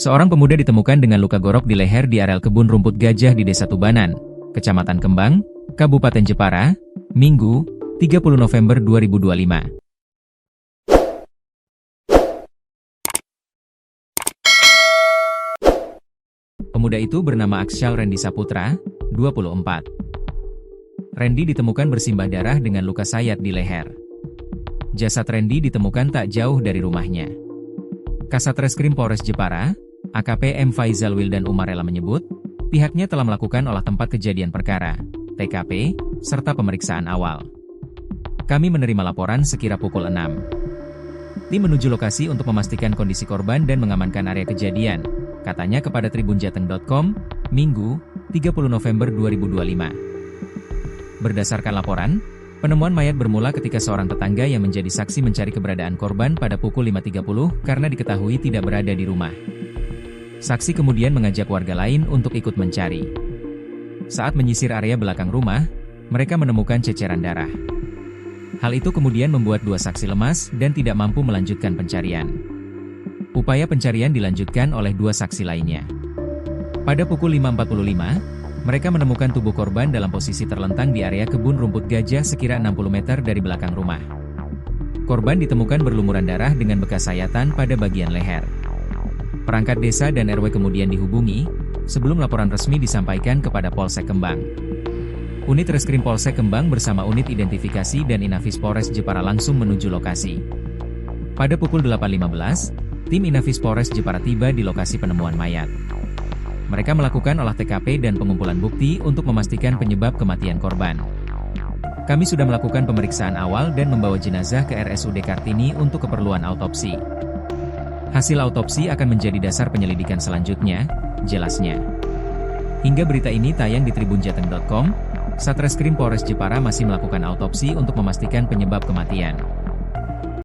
Seorang pemuda ditemukan dengan luka gorok di leher di areal kebun rumput gajah di Desa Tubanan, Kecamatan Kembang, Kabupaten Jepara, Minggu, 30 November 2025. Pemuda itu bernama Aksyal Randy Saputra, 24. Randy ditemukan bersimbah darah dengan luka sayat di leher. Jasad Randy ditemukan tak jauh dari rumahnya. Kasat Reskrim Polres Jepara, AKP M. Faizal Wildan Umarela menyebut, pihaknya telah melakukan olah tempat kejadian perkara, TKP, serta pemeriksaan awal. Kami menerima laporan sekira pukul 6. Tim menuju lokasi untuk memastikan kondisi korban dan mengamankan area kejadian, katanya kepada tribunjateng.com, Minggu, 30 November 2025. Berdasarkan laporan, penemuan mayat bermula ketika seorang tetangga yang menjadi saksi mencari keberadaan korban pada pukul 5.30 karena diketahui tidak berada di rumah. Saksi kemudian mengajak warga lain untuk ikut mencari. Saat menyisir area belakang rumah, mereka menemukan ceceran darah. Hal itu kemudian membuat dua saksi lemas dan tidak mampu melanjutkan pencarian. Upaya pencarian dilanjutkan oleh dua saksi lainnya. Pada pukul 5.45, mereka menemukan tubuh korban dalam posisi terlentang di area kebun rumput gajah sekira 60 meter dari belakang rumah. Korban ditemukan berlumuran darah dengan bekas sayatan pada bagian leher. Perangkat desa dan RW kemudian dihubungi, sebelum laporan resmi disampaikan kepada Polsek Kembang. Unit Reskrim Polsek Kembang bersama unit identifikasi dan Inafis Polres Jepara langsung menuju lokasi. Pada pukul 8.15, tim Inafis Polres Jepara tiba di lokasi penemuan mayat. Mereka melakukan olah TKP dan pengumpulan bukti untuk memastikan penyebab kematian korban. Kami sudah melakukan pemeriksaan awal dan membawa jenazah ke RSUD Kartini untuk keperluan autopsi. Hasil autopsi akan menjadi dasar penyelidikan selanjutnya, jelasnya. Hingga berita ini tayang di tribunjateng.com, Satreskrim Polres Jepara masih melakukan autopsi untuk memastikan penyebab kematian.